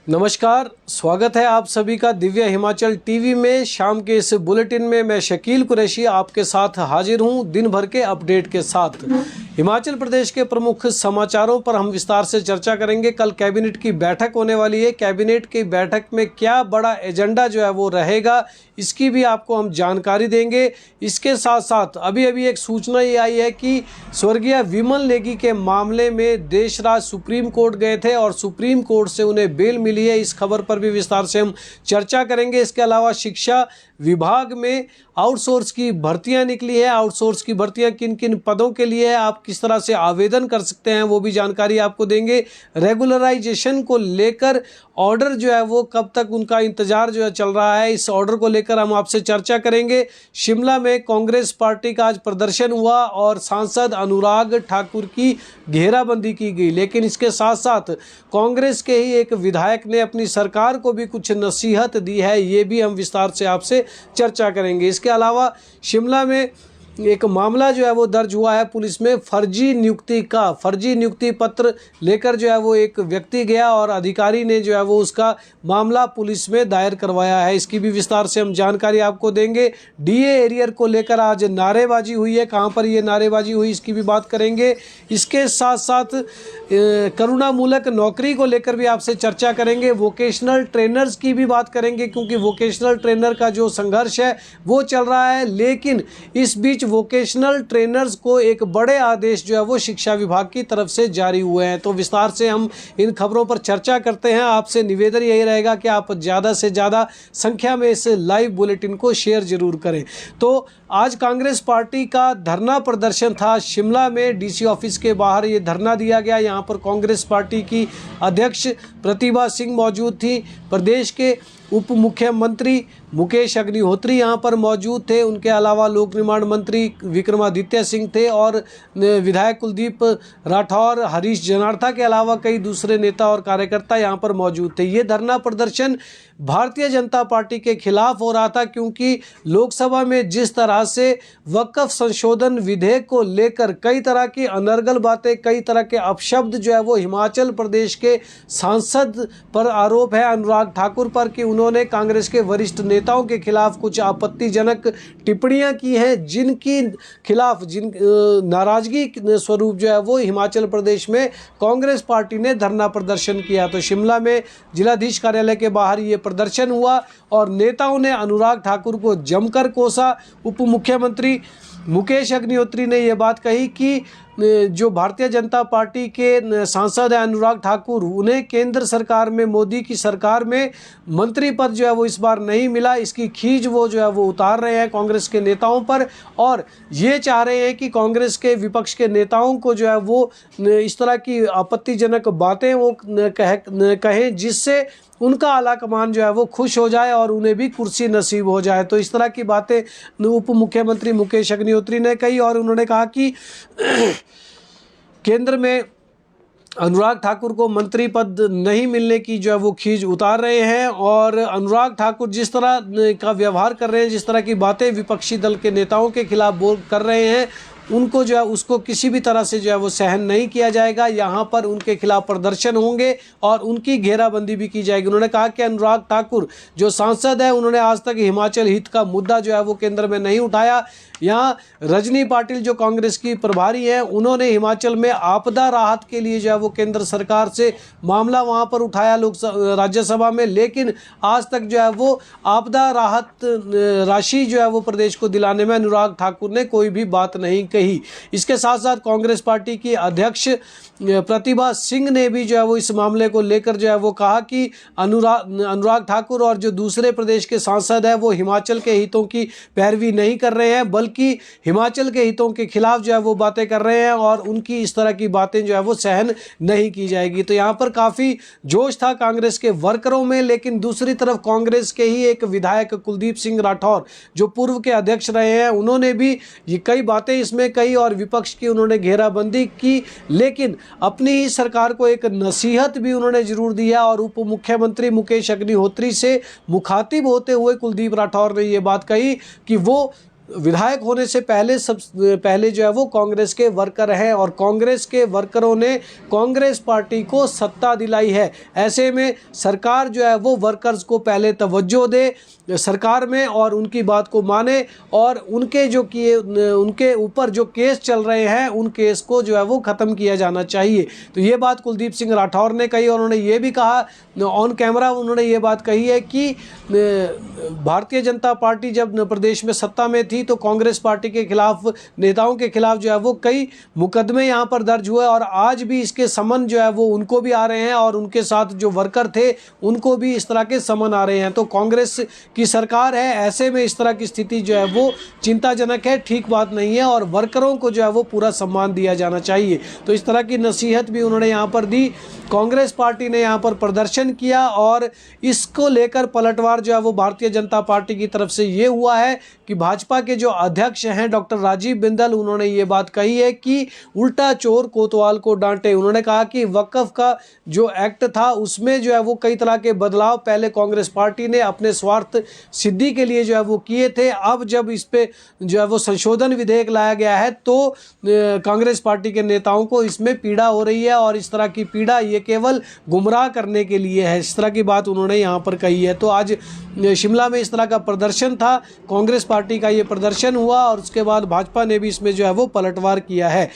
नमस्कार, स्वागत है आप सभी का दिव्य हिमाचल टीवी में। शाम के इस बुलेटिन में मैं शकील कुरैशी आपके साथ हाजिर हूं दिन भर के अपडेट के साथ। हिमाचल प्रदेश के प्रमुख समाचारों पर हम विस्तार से चर्चा करेंगे। कल कैबिनेट की बैठक होने वाली है। कैबिनेट की बैठक में क्या बड़ा एजेंडा जो है वो रहेगा, इसकी भी आपको हम जानकारी देंगे। इसके साथ साथ अभी एक सूचना ये आई है कि स्वर्गीय विमल नेगी के मामले में देश राज सुप्रीम कोर्ट गए थे और सुप्रीम कोर्ट से उन्हें बेल मिली है। इस खबर पर भी विस्तार से हम चर्चा करेंगे। इसके अलावा शिक्षा विभाग में आउटसोर्स की भर्तियां निकली है। आउटसोर्स की भर्तियां किन किन पदों के लिए है, आप किस तरह से आवेदन कर सकते हैं, वो भी जानकारी आपको देंगे। रेगुलराइजेशन को लेकर ऑर्डर जो है वो कब तक उनका इंतजार जो है चल रहा है, इस ऑर्डर को लेकर हम आपसे चर्चा करेंगे। शिमला में कांग्रेस पार्टी का आज प्रदर्शन हुआ और सांसद अनुराग ठाकुर की घेराबंदी की गई, लेकिन इसके साथ साथ कांग्रेस के ही एक विधायक ने अपनी सरकार को भी कुछ नसीहत दी है, ये भी हम विस्तार से आपसे चर्चा करेंगे। इसके अलावा शिमला में एक मामला जो है वो दर्ज हुआ है पुलिस में। फर्जी नियुक्ति पत्र लेकर जो है वो एक व्यक्ति गया और अधिकारी ने जो है वो उसका मामला पुलिस में दायर करवाया है। इसकी भी विस्तार से हम जानकारी आपको देंगे। डीए एरियर को लेकर आज नारेबाजी हुई है, कहां पर ये नारेबाजी हुई इसकी भी बात करेंगे। इसके साथ साथ करुणामूलक नौकरी को लेकर भी आपसे चर्चा करेंगे। वोकेशनल ट्रेनर्स की भी बात करेंगे, क्योंकि वोकेशनल ट्रेनर का जो संघर्ष है वो चल रहा है, लेकिन इस बीच वोकेशनल ट्रेनर्स को एक बड़े आदेश जो है वो शिक्षा विभाग की तरफ से जारी हुए हैं। तो विस्तार से हम इन खबरों पर चर्चा करते हैं। आपसे निवेदन यही रहेगा कि आप ज़्यादा से ज़्यादा संख्या में इस लाइव बुलेटिन को शेयर जरूर करें। तो आज कांग्रेस पार्टी का धरना प्रदर्शन था शिमला में। डीसी ऑफिस के बाहर ये धरना दिया गया। यहाँ पर कांग्रेस पार्टी की अध्यक्ष प्रतिभा सिंह मौजूद थी। प्रदेश के उप मुख्यमंत्री मुकेश अग्निहोत्री यहाँ पर मौजूद थे। उनके अलावा लोक निर्माण मंत्री विक्रमादित्य सिंह थे और विधायक कुलदीप राठौर, हरीश जनार्था के अलावा कई दूसरे नेता और कार्यकर्ता यहाँ पर मौजूद थे। ये धरना प्रदर्शन भारतीय जनता पार्टी के खिलाफ हो रहा था, क्योंकि लोकसभा में जिस तरह से वक्फ संशोधन विधेयक को लेकर कई तरह की अनर्गल बातें, कई तरह के अपशब्द जो है वो हिमाचल प्रदेश के सांसद पर आरोप है अनुराग ठाकुर पर कि उन्होंने कांग्रेस के वरिष्ठ नेताओं के खिलाफ कुछ आपत्तिजनक टिप्पणियां की हैं, जिनकी खिलाफ नाराजगी स्वरूप जो है वो हिमाचल प्रदेश में कांग्रेस पार्टी ने धरना प्रदर्शन किया। तो शिमला में जिलाधीश कार्यालय के बाहर ये प्रदर्शन हुआ और नेताओं ने अनुराग ठाकुर को जमकर कोसा। उप मुख्यमंत्री मुकेश अग्निहोत्री ने यह बात कही कि जो भारतीय जनता पार्टी के सांसद हैं अनुराग ठाकुर, उन्हें केंद्र सरकार में, मोदी की सरकार में मंत्री पद जो है वो इस बार नहीं मिला। इसकी खींच वो जो है वो उतार रहे हैं कांग्रेस के नेताओं पर और ये चाह रहे हैं कि कांग्रेस के विपक्ष के नेताओं को जो है वो इस तरह की आपत्तिजनक बातें वो कहें, जिससे उनका आला कमान जो है वो खुश हो जाए और उन्हें भी कुर्सी नसीब हो जाए। तो इस तरह की बातें उप मुख्यमंत्री मुकेश अग्निहोत्री ने कही और उन्होंने कहा कि केंद्र में अनुराग ठाकुर को मंत्री पद नहीं मिलने की जो है वो खींच उतार रहे हैं और अनुराग ठाकुर जिस तरह का व्यवहार कर रहे हैं, जिस तरह की बातें विपक्षी दल के नेताओं के खिलाफ कर रहे हैं, उनको जो है उसको किसी भी तरह से जो है वो सहन नहीं किया जाएगा। यहाँ पर उनके खिलाफ प्रदर्शन होंगे और उनकी घेराबंदी भी की जाएगी। उन्होंने कहा कि अनुराग ठाकुर जो सांसद है, उन्होंने आज तक हिमाचल हित का मुद्दा जो है वो केंद्र में नहीं उठाया। यहाँ रजनी पाटिल जो कांग्रेस की प्रभारी हैं, उन्होंने हिमाचल में आपदा राहत के लिए जो है वो केंद्र सरकार से मामला वहाँ पर उठाया राज्यसभा में, लेकिन आज तक जो है वो आपदा राहत राशि जो है वो प्रदेश को दिलाने में अनुराग ठाकुर ने कोई भी बात नहीं कही। इसके साथ साथ कांग्रेस पार्टी की अध्यक्ष प्रतिभा सिंह ने भी जो है वो इस मामले को लेकर जो है वो कहा कि अनुराग ठाकुर और जो दूसरे प्रदेश के सांसद हैं वो हिमाचल के हितों की पैरवी नहीं कर रहे हैं, बल्कि हिमाचल के हितों के खिलाफ जो है वो बातें कर रहे हैं और उनकी इस तरह की बातें जो है वो सहन नहीं की जाएगी। तो यहाँ पर काफ़ी जोश था कांग्रेस के वर्करों में, लेकिन दूसरी तरफ कांग्रेस के ही एक विधायक कुलदीप सिंह राठौर जो पूर्व के अध्यक्ष रहे हैं, उन्होंने भी ये कई बातें इसमें कही और विपक्ष की उन्होंने घेराबंदी की, लेकिन अपनी ही सरकार को एक नसीहत भी उन्होंने जरूर दिया। और उप मुख्यमंत्री मुकेश अग्निहोत्री से मुखातिब होते हुए कुलदीप राठौर ने ये बात कही कि वो विधायक होने से पहले जो है वो कांग्रेस के वर्कर हैं और कांग्रेस के वर्करों ने कांग्रेस पार्टी को सत्ता दिलाई है। ऐसे में सरकार जो है वो वर्कर्स को पहले तवज्जो दे सरकार में और उनकी बात को माने और उनके ऊपर जो केस चल रहे हैं उन केस को जो है वो ख़त्म किया जाना चाहिए। तो ये बात कुलदीप सिंह राठौर ने कही और उन्होंने ये भी कहा ऑन कैमरा, उन्होंने ये बात कही है कि भारतीय जनता पार्टी जब प्रदेश में सत्ता में थी तो कांग्रेस पार्टी के खिलाफ, नेताओं के खिलाफ जो है वो कई मुकदमे यहाँ पर दर्ज हुए और आज भी इसके समन जो है वो उनको भी आ रहे हैं और उनके साथ जो वर्कर थे उनको भी इस तरह के समन आ रहे हैं। तो कांग्रेस की सरकार है, ऐसे में इस तरह की स्थिति जो है वो चिंताजनक है, ठीक बात नहीं है और वर्करों को जो है वो पूरा सम्मान दिया जाना चाहिए। तो इस तरह की नसीहत भी उन्होंने यहाँ पर दी। कांग्रेस पार्टी ने यहाँ पर प्रदर्शन किया और इसको लेकर पलटवार जो है वो भारतीय जनता पार्टी की तरफ से ये हुआ है कि भाजपा के जो अध्यक्ष हैं डॉक्टर राजीव बिंदल, उन्होंने ये बात कही है कि उल्टा चोर कोतवाल को डांटे। उन्होंने कहा कि वक्फ का जो एक्ट था उसमें जो है वो कई तरह के बदलाव पहले कांग्रेस पार्टी ने अपने स्वार्थ सिद्धि के लिए जो है वो किए थे। अब जब इस पे जो है वो संशोधन विधेयक लाया गया है तो कांग्रेस पार्टी के नेताओं को इसमें पीड़ा हो रही है और इस तरह की पीड़ा ये केवल गुमराह करने के लिए है। इस तरह की बात उन्होंने यहाँ पर कही है। तो आज शिमला में इस तरह का प्रदर्शन था, कांग्रेस पार्टी का ये प्रदर्शन हुआ और उसके बाद भाजपा ने भी इसमें जो है वो पलटवार किया है।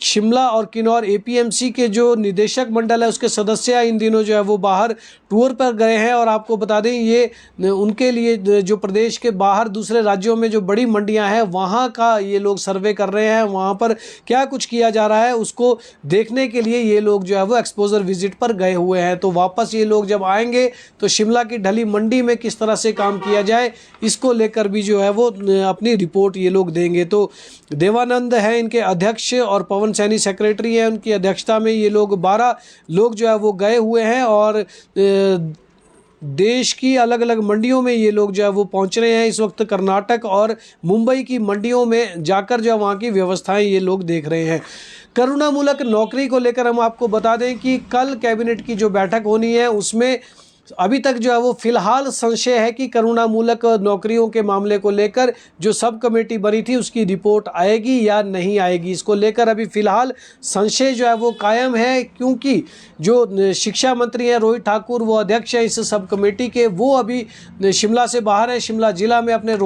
शिमला और किन्नौर एपीएमसी के जो निदेशक मंडल है उसके सदस्य इन दिनों जो है वो बाहर टूर पर गए हैं और आपको बता दें ये उनके लिए जो प्रदेश के बाहर दूसरे राज्यों में जो बड़ी मंडियां हैं वहां का ये लोग सर्वे कर रहे हैं, वहां पर क्या कुछ किया जा रहा है उसको देखने के लिए ये लोग जो है वो एक्सपोजर विजिट पर गए हुए हैं। तो वापस ये लोग जब आएंगे तो शिमला की ढली मंडी में किस तरह से काम किया जाए इसको लेकर भी जो है वो अपनी रिपोर्ट ये लोग देंगे। तो देवानंद है इनके अध्यक्ष और पवन सैनी सेक्रेटरी है, उनकी अध्यक्षता में ये लोग 12 लोग जो है वो गए हुए हैं और देश की अलग अलग मंडियों में ये लोग जो है वो पहुंच रहे हैं। इस वक्त कर्नाटक और मुंबई की मंडियों में जाकर जो है वहाँ की व्यवस्थाएं ये लोग देख रहे हैं। करुणामूलक नौकरी को लेकर हम आपको बता दें कि कल कैबिनेट की जो बैठक होनी है उसमें अभी तक जो है वो फिलहाल संशय है कि करुणामूलक नौकरियों के मामले को लेकर जो सब कमेटी बनी थी उसकी रिपोर्ट आएगी या नहीं आएगी, इसको लेकर अभी फिलहाल संशय जो है वो कायम है। क्योंकि जो शिक्षा मंत्री हैं रोहित ठाकुर, वो अध्यक्ष है इस सब कमेटी के, वो अभी शिमला से बाहर है। शिमला जिला में अपने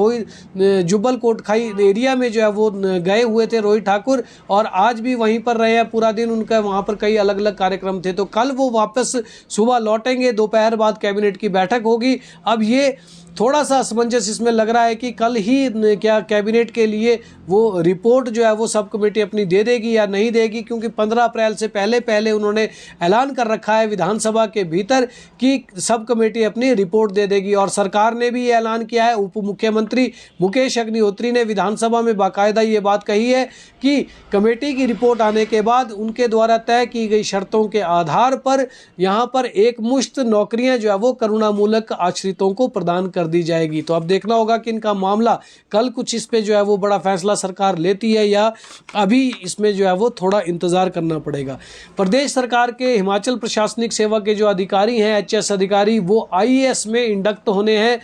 जुब्बल कोटखाई एरिया में जो है वो गए हुए थे रोहित ठाकुर और आज भी वहीं पर रहे हैं पूरा दिन, उनका वहाँ पर कई अलग अलग कार्यक्रम थे। तो कल वो वापस सुबह लौटेंगे, दोपहर बाद कैबिनेट की बैठक होगी। अब ये थोड़ा सा असमंजस इसमें लग रहा है कि कल ही क्या कैबिनेट के लिए वो रिपोर्ट जो है वो सब कमेटी अपनी दे देगी या नहीं देगी, क्योंकि 15 अप्रैल से पहले उन्होंने ऐलान कर रखा है विधानसभा के भीतर कि सब कमेटी अपनी रिपोर्ट दे देगी। और सरकार ने भी ये ऐलान किया है, उप मुख्यमंत्री मुकेश अग्निहोत्री ने विधानसभा में बाकायदा ये बात कही है कि कमेटी की रिपोर्ट आने के बाद उनके द्वारा तय की गई शर्तों के आधार पर यहाँ पर एक मुश्त नौकरियाँ जो है वो करुणामूलक आश्रितों को प्रदान कर दी जाएगी। तो अब देखना होगा कि इनका मामला कल कुछ इस पे जो है वो बड़ा फैसला सरकार लेती है या अभी इसमें जो है वो थोड़ा इंतजार करना पड़ेगा। प्रदेश सरकार के हिमाचल प्रशासनिक सेवा के जो अधिकारी हैं एचएस अधिकारी, वो आईएएस में इंडक्ट होने हैं,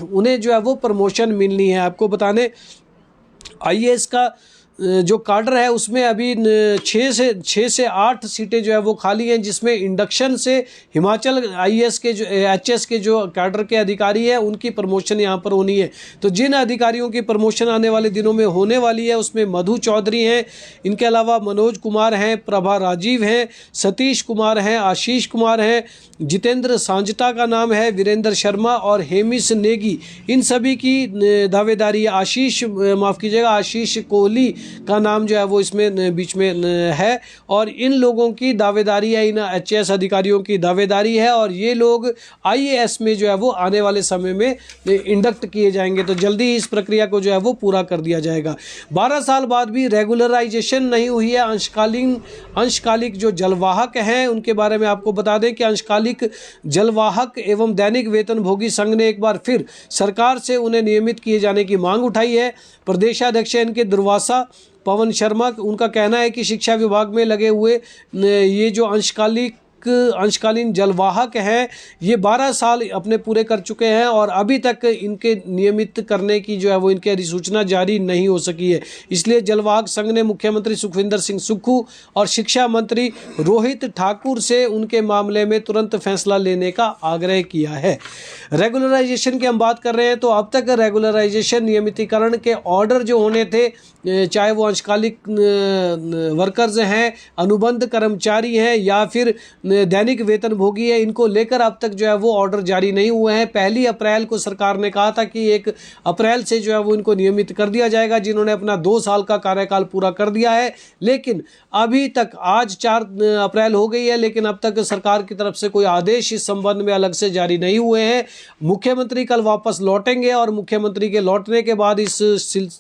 उन्हें जो है वो प्रमोशन मिलनी है। आपको बताने आईएएस का जो काडर है उसमें अभी 6 से 8 सीटें जो है वो खाली हैं, जिसमें इंडक्शन से हिमाचल आईएएस के जो एचएस के जो काडर के अधिकारी हैं उनकी प्रमोशन यहाँ पर होनी है। तो जिन अधिकारियों की प्रमोशन आने वाले दिनों में होने वाली है उसमें मधु चौधरी हैं, इनके अलावा मनोज कुमार हैं, प्रभा राजीव हैं, सतीश कुमार हैं, आशीष कुमार हैं, जितेंद्र सांजटा का नाम है, वीरेंद्र शर्मा और हेमिश नेगी, इन सभी की दावेदारी। आशीष कोहली का नाम जो है वो इसमें बीच में है और इन लोगों की दावेदारी है, इन एचएएस अधिकारियों की दावेदारी है और ये लोग आईएएस में जो है वो आने वाले समय में इंडक्ट किए जाएंगे। तो जल्दी इस प्रक्रिया को जो है वो पूरा कर दिया जाएगा। 12 साल बाद भी रेगुलराइजेशन नहीं हुई है। अंशकालिक जो जलवाहक हैं उनके बारे में आपको बता दें कि अंशकालिक जलवाहक एवं दैनिक वेतनभोगी संघ ने एक बार फिर सरकार से उन्हें नियमित किए जाने की मांग उठाई है। प्रदेशाध्यक्ष इनके दुर्वासा पवन शर्मा, उनका कहना है कि शिक्षा विभाग में लगे हुए ये जो अंशकालिक अंशकालीन जलवाहक हैं, ये 12 साल अपने पूरे कर चुके हैं और अभी तक इनके नियमित करने की जो है वो इनकी अधिसूचना जारी नहीं हो सकी है। इसलिए जलवाहक संघ ने मुख्यमंत्री सुखविंदर सिंह सुक्खू और शिक्षा मंत्री रोहित ठाकुर से उनके मामले में तुरंत फैसला लेने का आग्रह किया है। रेगुलराइजेशन की हम बात कर रहे हैं तो अब तक रेगुलराइजेशन नियमितीकरण के ऑर्डर जो होने थे, चाहे वो अंशकालिक वर्कर्स हैं, अनुबंध कर्मचारी हैं या फिर दैनिक वेतनभोगी है, इनको लेकर अब तक जो है वो ऑर्डर जारी नहीं हुए हैं। 1 अप्रैल को सरकार ने कहा था कि 1 अप्रैल से जो है वो इनको नियमित कर दिया जाएगा, जिन्होंने अपना 2 साल का कार्यकाल पूरा कर दिया है। लेकिन अभी तक आज 4 अप्रैल हो गई है, लेकिन अब तक सरकार की तरफ से कोई आदेश इस संबंध में अलग से जारी नहीं हुए हैं। मुख्यमंत्री कल वापस लौटेंगे और मुख्यमंत्री के लौटने के बाद इस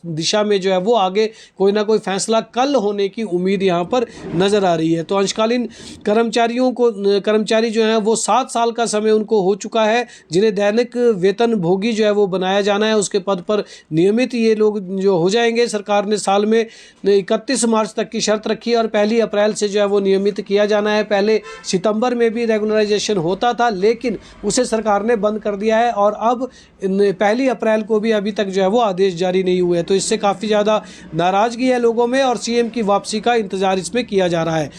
दिशा में जो है वो आगे कोई ना कोई फैसला कल होने की उम्मीद यहाँ पर नजर आ रही है। तो अंशकालीन कर्मचारी जो हैं वो 7 साल का समय उनको हो चुका है, जिन्हें दैनिक वेतन भोगी जो है वो बनाया जाना है, उसके पद पर नियमित ये लोग जो हो जाएंगे। सरकार ने साल में 31 मार्च तक की शर्त रखी है और 1 अप्रैल से जो है वो नियमित किया जाना है। पहले सितंबर में भी रेगुलराइजेशन होता था, लेकिन उसे सरकार ने बंद कर दिया है और अब 1 अप्रैल को भी अभी तक जो है वो आदेश जारी नहीं हुए। तो इससे काफ़ी ज़्यादा नाराज़गी है लोगों में और सीएम की वापसी का इंतज़ार इसमें किया जा रहा है।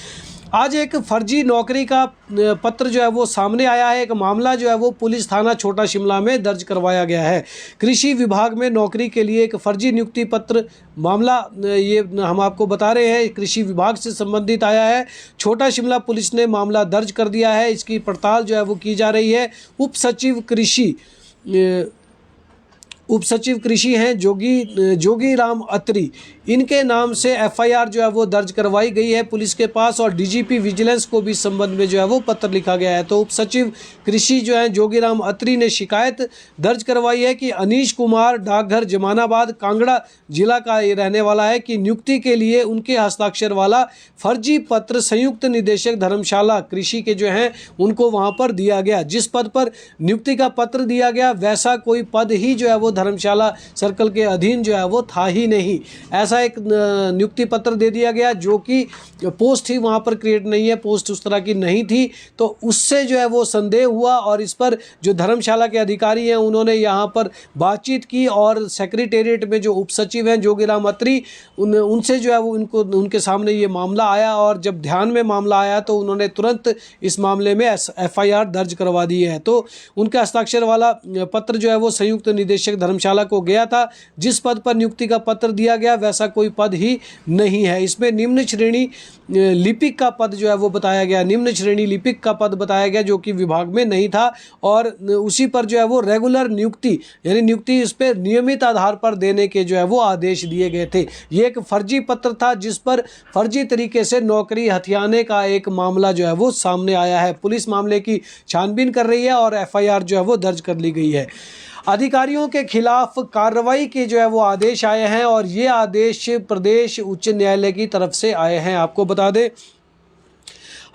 आज एक फर्जी नौकरी का पत्र जो है वो सामने आया है। एक मामला जो है वो पुलिस थाना छोटा शिमला में दर्ज करवाया गया है। कृषि विभाग में नौकरी के लिए एक फर्जी नियुक्ति पत्र मामला, ये हम आपको बता रहे हैं, कृषि विभाग से संबंधित आया है। छोटा शिमला पुलिस ने मामला दर्ज कर दिया है। इसकी पड़ताल जो है वो की जा रही है। उप सचिव कृषि हैं जोगी राम अत्री, इनके नाम से एफआईआर जो है वो दर्ज करवाई गई है पुलिस के पास और डीजीपी विजिलेंस को भी इस संबंध में जो है वो पत्र लिखा गया है। तो उप सचिव कृषि जो है जोगी राम अत्री ने शिकायत दर्ज करवाई है कि अनीश कुमार डाकघर जमानाबाद कांगड़ा जिला का ये रहने वाला है कि नियुक्ति के लिए उनके हस्ताक्षर वाला फर्जी पत्र संयुक्त निदेशक धर्मशाला कृषि के जो हैं उनको वहाँ पर दिया गया। जिस पद पर नियुक्ति का पत्र दिया गया वैसा कोई पद ही जो है वो धर्मशाला सर्कल के अधीन जो है वो था ही नहीं। ऐसा एक नियुक्ति पत्र दे दिया गया जो कि पोस्ट ही वहाँ पर क्रिएट नहीं है, पोस्ट उस तरह की नहीं थी। तो उससे जो है वो संदेह हुआ और इस पर जो धर्मशाला के अधिकारी हैं उन्होंने यहाँ पर बातचीत की और सेक्रेटेरिएट में जो उप सचिव हैं जोगीराम अत्री उनसे जो है वो उनके सामने ये मामला आया और जब ध्यान में मामला आया तो उन्होंने तुरंत इस मामले में एफआईआर दर्ज करवा दी है। तो उनके हस्ताक्षर वाला पत्र जो है वो संयुक्त निदेशक धर्मशाला को गया था। जिस पद पर नियुक्ति का पत्र दिया गया वैसा कोई पद ही नहीं है। इसमें निम्न श्रेणी लिपिक का पद जो है वो बताया गया, निम्न श्रेणी लिपिक का पद बताया गया जो कि विभाग में नहीं था और उसी पर जो है वो रेगुलर नियुक्ति यानी नियुक्ति इस पर नियमित आधार पर देने के जो है वो आदेश दिए गए थे। ये एक फर्जी पत्र था जिस पर फर्जी तरीके से नौकरी हथियाने का एक मामला जो है वो सामने आया है। पुलिस मामले की छानबीन कर रही है और एफआईआर जो है वो दर्ज कर ली गई है। अधिकारियों के खिलाफ कार्रवाई के जो है वो आदेश आए हैं और ये आदेश प्रदेश उच्च न्यायालय की तरफ से आए हैं। आपको बता दें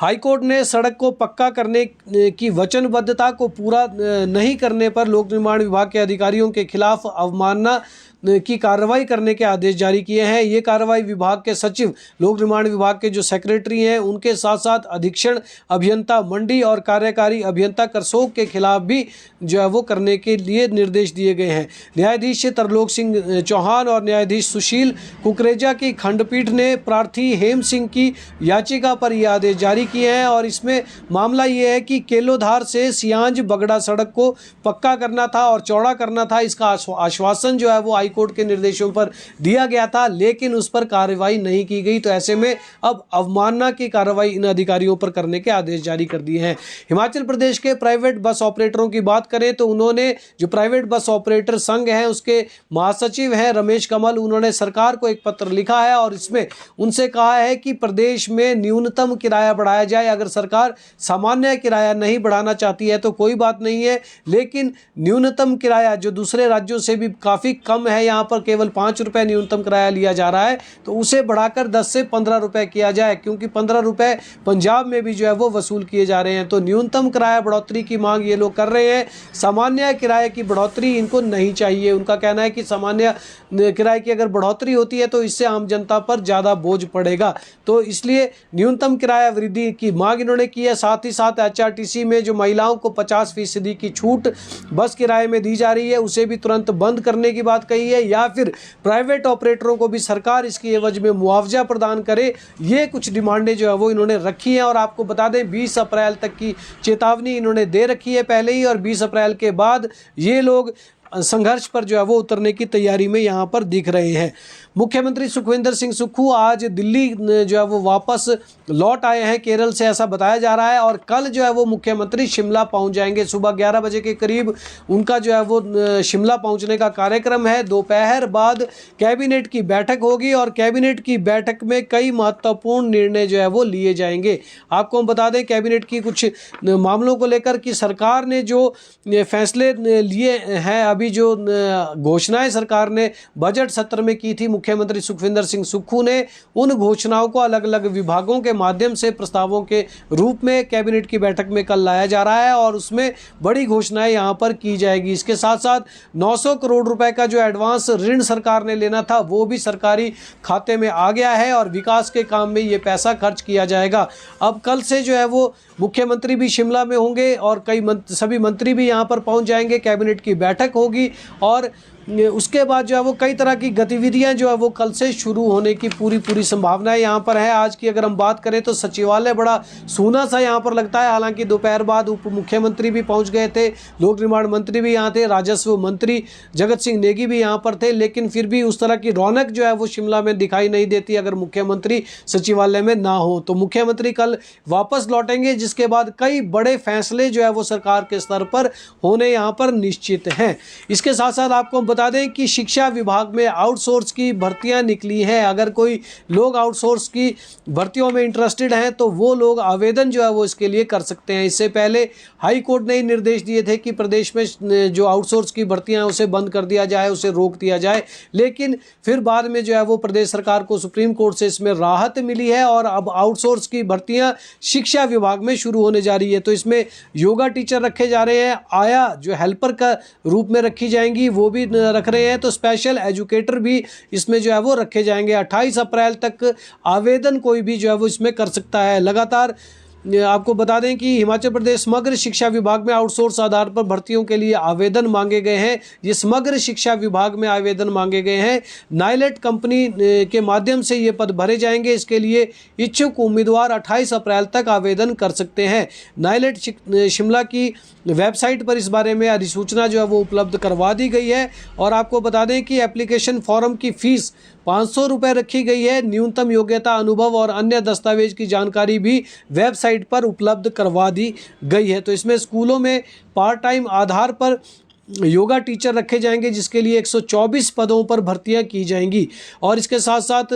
हाईकोर्ट ने सड़क को पक्का करने की वचनबद्धता को पूरा नहीं करने पर लोक निर्माण विभाग के अधिकारियों के खिलाफ अवमानना की कार्रवाई करने के आदेश जारी किए हैं। ये कार्रवाई विभाग के सचिव, लोक निर्माण विभाग के जो सेक्रेटरी हैं उनके साथ साथ अधीक्षण अभियंता मंडी और कार्यकारी अभियंता करसोग के खिलाफ भी जो है वो करने के लिए निर्देश दिए गए हैं। न्यायाधीश तरलोक सिंह चौहान और न्यायाधीश सुशील कुकरेजा की खंडपीठ ने प्रार्थी हेम सिंह की याचिका पर यह आदेश जारी किए हैं और इसमें मामला ये है कि केलोधार से सियांज बगड़ा सड़क को पक्का करना था और चौड़ा करना था। इसका आश्वासन जो है वो कोर्ट के निर्देशों पर दिया गया था लेकिन उस पर कार्रवाई नहीं की गई। तो ऐसे में अब अवमानना की कार्रवाई इन अधिकारियों पर करने के आदेश जारी कर दिए हैं। हिमाचल प्रदेश के प्राइवेट बस ऑपरेटरों की बात करें तो उन्होंने जो प्राइवेट बस ऑपरेटर संघ है उसके महासचिव हैं रमेश कमल, उन्होंने सरकार को एक पत्र लिखा है और इसमें उनसे कहा है कि प्रदेश में न्यूनतम किराया बढ़ाया जाए। अगर सरकार सामान्य किराया नहीं बढ़ाना चाहती है तो कोई बात नहीं है, लेकिन न्यूनतम किराया जो दूसरे राज्यों से भी काफ़ी कम है है यहाँ पर केवल 5 रुपये न्यूनतम किराया लिया जा रहा है, तो उसे बढ़ाकर 10 से 15 रुपये किया जाए, क्योंकि 15 रुपये पंजाब में भी जो है वो वसूल किए जा रहे हैं। तो न्यूनतम किराया बढ़ोतरी की मांग ये लोग कर रहे हैं। सामान्य किराए की बढ़ोतरी इनको नहीं चाहिए। उनका कहना है कि सामान्य किराए की अगर बढ़ोतरी होती है तो इससे आम जनता पर ज़्यादा बोझ पड़ेगा, तो इसलिए न्यूनतम किराया वृद्धि की मांग इन्होंने की है। साथ ही साथ HRTC में जो महिलाओं को 50% की छूट बस किराए में दी जा रही है उसे भी तुरंत बंद करने की बात कही है, या फिर प्राइवेट ऑपरेटरों को भी सरकार इसकी एवज में मुआवजा प्रदान करे। ये कुछ डिमांडें जो है वो इन्होंने रखी हैं। और आपको बता दें 20 अप्रैल तक की चेतावनी इन्होंने दे रखी है पहले ही, और 20 अप्रैल के बाद ये लोग संघर्ष पर जो है वो उतरने की तैयारी में यहाँ पर दिख रहे हैं। मुख्यमंत्री सुखविंदर सिंह सुक्खू आज दिल्ली जो है वो वापस लौट आए हैं केरल से, ऐसा बताया जा रहा है। और कल जो है वो मुख्यमंत्री शिमला पहुंच जाएंगे। सुबह 11 बजे के करीब उनका जो है वो शिमला पहुंचने का कार्यक्रम है। दोपहर बाद कैबिनेट की बैठक होगी और कैबिनेट की बैठक में कई महत्वपूर्ण निर्णय जो है वो लिए जाएंगे। आपको हम बता दें कैबिनेट की कुछ मामलों को लेकर कि सरकार ने जो फैसले लिए हैं, अभी जो घोषणाएं सरकार ने बजट सत्र में की थी, मुख्यमंत्री सुखविंदर सिंह सुक्खू ने उन घोषणाओं को अलग अलग विभागों के माध्यम से प्रस्तावों के रूप में कैबिनेट की बैठक में कल लाया जा रहा है और उसमें बड़ी घोषणाएं यहां पर की जाएगी। इसके साथ साथ 900 करोड़ रुपए का जो एडवांस ऋण सरकार ने लेना था वो भी सरकारी खाते में आ गया है और विकास के काम में ये पैसा खर्च किया जाएगा। अब कल से जो है वो मुख्यमंत्री भी शिमला में होंगे और सभी मंत्री भी यहां पर पहुंच जाएंगे। कैबिनेट की बैठक होगी और उसके बाद जो है वो कई तरह की गतिविधियां जो है वो कल से शुरू होने की पूरी संभावना यहाँ पर है। आज की अगर हम बात करें तो सचिवालय बड़ा सूना सा यहाँ पर लगता है। हालांकि दोपहर बाद उप मुख्यमंत्री भी पहुँच गए थे, लोक निर्माण मंत्री भी यहाँ थे, राजस्व मंत्री जगत सिंह नेगी भी यहाँ पर थे, लेकिन फिर भी उस तरह की रौनक जो है वो शिमला में दिखाई नहीं देती अगर मुख्यमंत्री सचिवालय में ना हो। तो मुख्यमंत्री कल वापस लौटेंगे, जिसके बाद कई बड़े फैसले जो है वो सरकार के स्तर पर होने यहाँ पर निश्चित हैं। इसके साथ साथ आपको बता दें कि शिक्षा विभाग में आउटसोर्स की भर्तियां निकली हैं। अगर कोई लोग आउटसोर्स की भर्तियों में इंटरेस्टेड हैं तो वो लोग आवेदन जो है वो इसके लिए कर सकते हैं। इससे पहले हाई कोर्ट ने निर्देश दिए थे कि प्रदेश में जो आउटसोर्स की भर्तियां उसे बंद कर दिया जाए, उसे रोक दिया जाए, लेकिन फिर बाद में जो है वो प्रदेश सरकार को सुप्रीम कोर्ट से इसमें राहत मिली है और अब आउटसोर्स की भर्तियां शिक्षा विभाग में शुरू होने जा रही है। तो इसमें योगा टीचर रखे जा रहे हैं, आया जो हेल्पर का रूप में रखी जाएंगी वो भी रख रहे हैं, तो स्पेशल एजुकेटर भी इसमें जो है वो रखे जाएंगे। 28 अप्रैल तक आवेदन कोई भी जो है वो इसमें कर सकता है। लगातार आपको बता दें कि हिमाचल प्रदेश समग्र शिक्षा विभाग में आउटसोर्स आधार पर भर्तियों के लिए आवेदन मांगे गए हैं। ये समग्र शिक्षा विभाग में आवेदन मांगे गए हैं। नाइलेट कंपनी के माध्यम से ये पद भरे जाएंगे। इसके लिए इच्छुक उम्मीदवार 28 अप्रैल तक आवेदन कर सकते हैं। नाइलेट शिमला की वेबसाइट पर इस बारे में अधिसूचना जो है वो उपलब्ध करवा दी गई है। और आपको बता दें कि एप्लीकेशन फॉर्म की फ़ीस 500 रुपये रखी गई है। न्यूनतम योग्यता, अनुभव और अन्य दस्तावेज की जानकारी भी वेबसाइट पर उपलब्ध करवा दी गई है। तो इसमें स्कूलों में पार्ट टाइम आधार पर योगा टीचर रखे जाएंगे, जिसके लिए 124 पदों पर भर्तियां की जाएंगी और इसके साथ साथ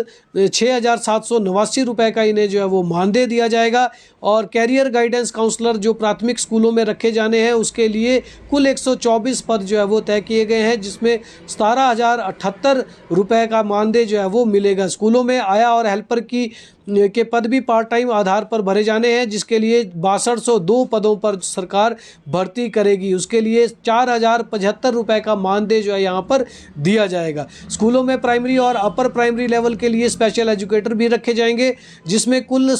6,789 रुपये का इन्हें जो है वो मानदेय दिया जाएगा। और कैरियर गाइडेंस काउंसलर जो प्राथमिक स्कूलों में रखे जाने हैं उसके लिए कुल 124 पद जो है वो तय किए गए हैं, जिसमें 17,078 रुपये का मानदेय जो है वो मिलेगा। स्कूलों में आया और हेल्पर के पद भी पार्ट टाइम आधार पर भरे जाने हैं, जिसके लिए 6202 पदों पर सरकार भर्ती करेगी। उसके लिए 4,075 रुपये का मानदेय जो है यहाँ पर दिया जाएगा। स्कूलों में प्राइमरी और अपर प्राइमरी लेवल के लिए स्पेशल एजुकेटर भी रखे जाएंगे, जिसमें कुल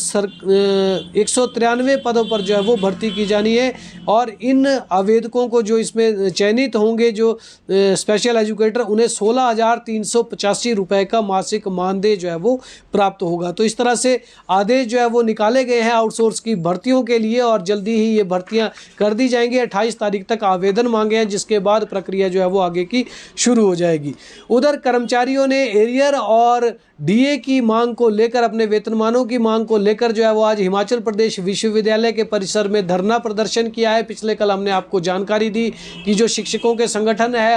193 पदों पर जो है वो भर्ती की जानी है। और इन आवेदकों को जो इसमें चयनित होंगे जो स्पेशल एजुकेटर, उन्हें 16,385 रुपये का मासिक मानदेय जो है वो प्राप्त होगा। तो इस तरह से आदेश जो है वो निकाले गए हैं आउटसोर्स की भर्तियों के लिए और जल्दी ही ये भर्तियां कर दी जाएंगी। 28 तारीख तक आवेदन मांगे हैं, जिसके बाद प्रक्रिया जो है वो आगे की शुरू हो जाएगी। उधर कर्मचारियों ने एरियर और डीए की मांग को लेकर, अपने वेतनमानों की मांग को लेकर जो है वो आज हिमाचल प्रदेश विश्वविद्यालय के परिसर में धरना प्रदर्शन किया है। पिछले कल हमने आपको जानकारी दी कि जो शिक्षकों के संगठन है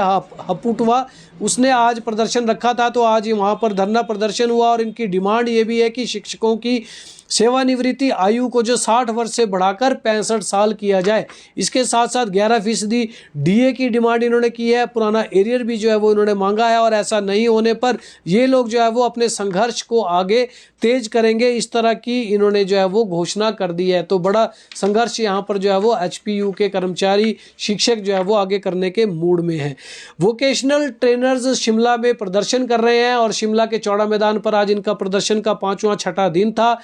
हपुटवा, उसने आज प्रदर्शन रखा था, तो आज वहाँ पर धरना प्रदर्शन हुआ और इनकी डिमांड ये भी है कि शिक्षकों की सेवानिवृत्ति आयु को जो 60 वर्ष से बढ़ाकर 65 साल किया जाए। इसके साथ साथ 11% डीए की डिमांड इन्होंने की है। पुराना एरियर भी जो है वो इन्होंने मांगा है और ऐसा नहीं होने पर ये लोग जो है वो अपने संघर्ष को आगे तेज करेंगे, इस तरह की इन्होंने जो है वो घोषणा कर दी है। तो बड़ा संघर्ष यहाँ पर जो है वो एचपीयू के कर्मचारी शिक्षक जो है वो आगे करने के मूड में हैं। वोकेशनल ट्रेनर्स शिमला में प्रदर्शन कर रहे हैं और शिमला के चौड़ा मैदान पर आज इनका प्रदर्शन का 5वां छठा दिन था।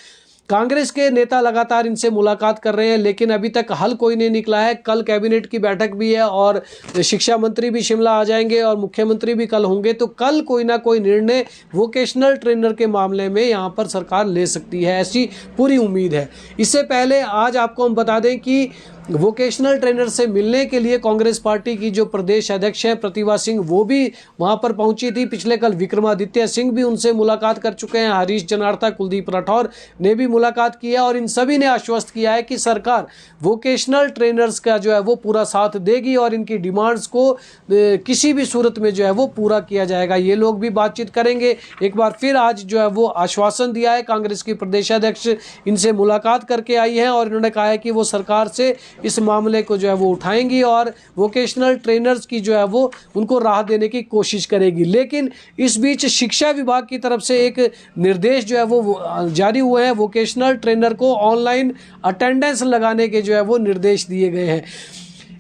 कांग्रेस के नेता लगातार इनसे मुलाकात कर रहे हैं लेकिन अभी तक हल कोई नहीं निकला है। कल कैबिनेट की बैठक भी है और शिक्षा मंत्री भी शिमला आ जाएंगे और मुख्यमंत्री भी कल होंगे, तो कल कोई ना कोई निर्णय वोकेशनल ट्रेनर के मामले में यहाँ पर सरकार ले सकती है, ऐसी पूरी उम्मीद है। इससे पहले आज आपको हम बता दें कि वोकेशनल ट्रेनर से मिलने के लिए कांग्रेस पार्टी की जो प्रदेश अध्यक्ष हैं प्रतिभा सिंह, वो भी वहां पर पहुंची थी। पिछले कल विक्रमादित्य सिंह भी उनसे मुलाकात कर चुके हैं। हरीश जनार्था, कुलदीप राठौर ने भी मुलाकात की है और इन सभी ने आश्वस्त किया है कि सरकार वोकेशनल ट्रेनर्स का जो है वो पूरा साथ देगी और इनकी डिमांड्स को किसी भी सूरत में जो है वो पूरा किया जाएगा। ये लोग भी बातचीत करेंगे। एक बार फिर आज जो है वो आश्वासन दिया है कांग्रेस की प्रदेश अध्यक्ष, इनसे मुलाकात करके आई है और इन्होंने कहा है कि वो सरकार से इस मामले को जो है वो उठाएंगी और वोकेशनल ट्रेनर्स की जो है वो उनको राहत देने की कोशिश करेगी। लेकिन इस बीच शिक्षा विभाग की तरफ से एक निर्देश जो है वो जारी हुए हैं। वोकेशनल ट्रेनर को ऑनलाइन अटेंडेंस लगाने के जो है वो निर्देश दिए गए हैं।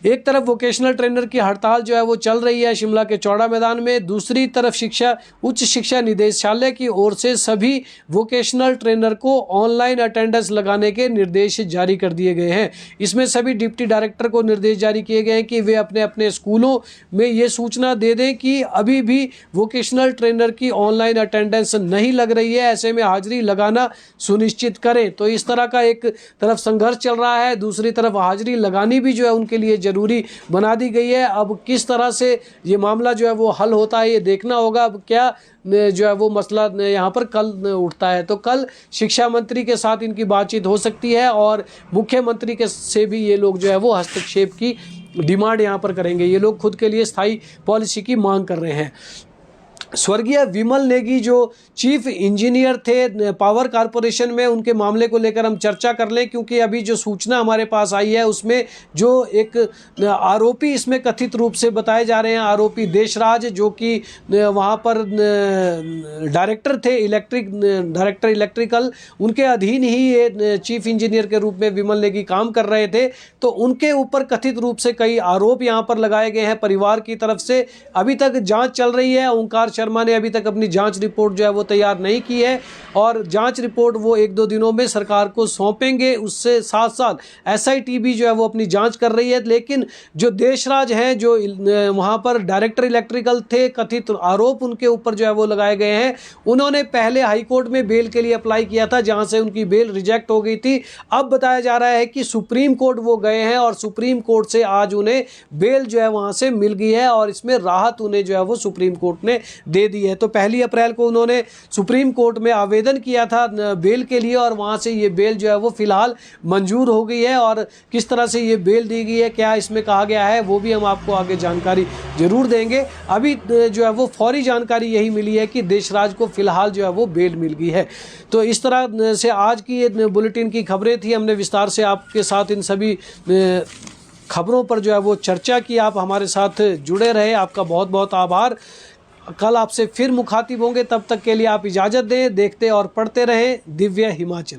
एक तरफ वोकेशनल ट्रेनर की हड़ताल जो है वो चल रही है शिमला के चौड़ा मैदान में, दूसरी तरफ उच्च शिक्षा निदेशालय की ओर से सभी वोकेशनल ट्रेनर को ऑनलाइन अटेंडेंस लगाने के निर्देश जारी कर दिए गए हैं। इसमें सभी डिप्टी डायरेक्टर को निर्देश जारी किए गए हैं कि वे अपने अपने स्कूलों में ये सूचना दे दें कि अभी भी वोकेशनल ट्रेनर की ऑनलाइन अटेंडेंस नहीं लग रही है, ऐसे में हाजिरी लगाना सुनिश्चित करें। तो इस तरह का एक तरफ संघर्ष चल रहा है, दूसरी तरफ हाजिरी लगानी भी जो है उनके लिए जरूरी बना दी गई है। अब किस तरह से ये मामला जो है वो हल होता है ये देखना होगा। अब क्या जो है वो मसला यहाँ पर कल उठता है, तो कल शिक्षा मंत्री के साथ इनकी बातचीत हो सकती है और मुख्यमंत्री के से भी ये लोग जो है वो हस्तक्षेप की डिमांड यहाँ पर करेंगे। ये लोग खुद के लिए स्थायी पॉलिसी की मांग कर रहे हैं। स्वर्गीय विमल नेगी जो चीफ इंजीनियर थे पावर कारपोरेशन में, उनके मामले को लेकर हम चर्चा कर लें, क्योंकि अभी जो सूचना हमारे पास आई है उसमें जो एक आरोपी इसमें कथित रूप से बताए जा रहे हैं, आरोपी देशराज, जो कि वहां पर डायरेक्टर थे, डायरेक्टर इलेक्ट्रिकल, उनके अधीन ही ये चीफ इंजीनियर के रूप में विमल नेगी काम कर रहे थे। तो उनके ऊपर कथित रूप से कई आरोप यहाँ पर लगाए गए हैं परिवार की तरफ से। अभी तक जाँच चल रही है। ओंकार शर्मा ने अभी तक अपनी जांच रिपोर्ट जो है वो तैयार नहीं की है और जांच रिपोर्ट वो 1-2 दिनों में सरकार को सौंपेंगे। उससे साथ साथ एसआईटी भी जो है वो अपनी जांच कर रही है। लेकिन जो देशराज हैं, जो वहां पर डायरेक्टर इलेक्ट्रिकल थे, कथित आरोप उनके ऊपर जो है वो लगाए गए हैं। उन्होंने पहले हाईकोर्ट में बेल के लिए अप्लाई किया था, जहां से उनकी बेल रिजेक्ट हो गई थी। अब बताया जा रहा है कि सुप्रीम कोर्ट वो गए हैं और सुप्रीम कोर्ट से आज उन्हें बेल जो है वहां से मिल गई है और इसमें राहत उन्हें जो है वो सुप्रीम कोर्ट ने दे दी है। तो 1 अप्रैल को उन्होंने सुप्रीम कोर्ट में आवेदन किया था बेल के लिए और वहां से ये बेल जो है वो फिलहाल मंजूर हो गई है। और किस तरह से ये बेल दी गई है, क्या इसमें कहा गया है, वो भी हम आपको आगे जानकारी जरूर देंगे। अभी जो है वो फौरी जानकारी यही मिली है कि देशराज को फिलहाल जो है वो बेल मिल गई है। तो इस तरह से आज की ये बुलेटिन की खबरें थी। हमने विस्तार से आपके साथ इन सभी खबरों पर जो है वो चर्चा की। आप हमारे साथ जुड़े रहे, आपका बहुत बहुत आभार। कल आपसे फिर मुखातिब होंगे, तब तक के लिए आप इजाज़त दें। देखते और पढ़ते रहें दिव्य हिमाचल।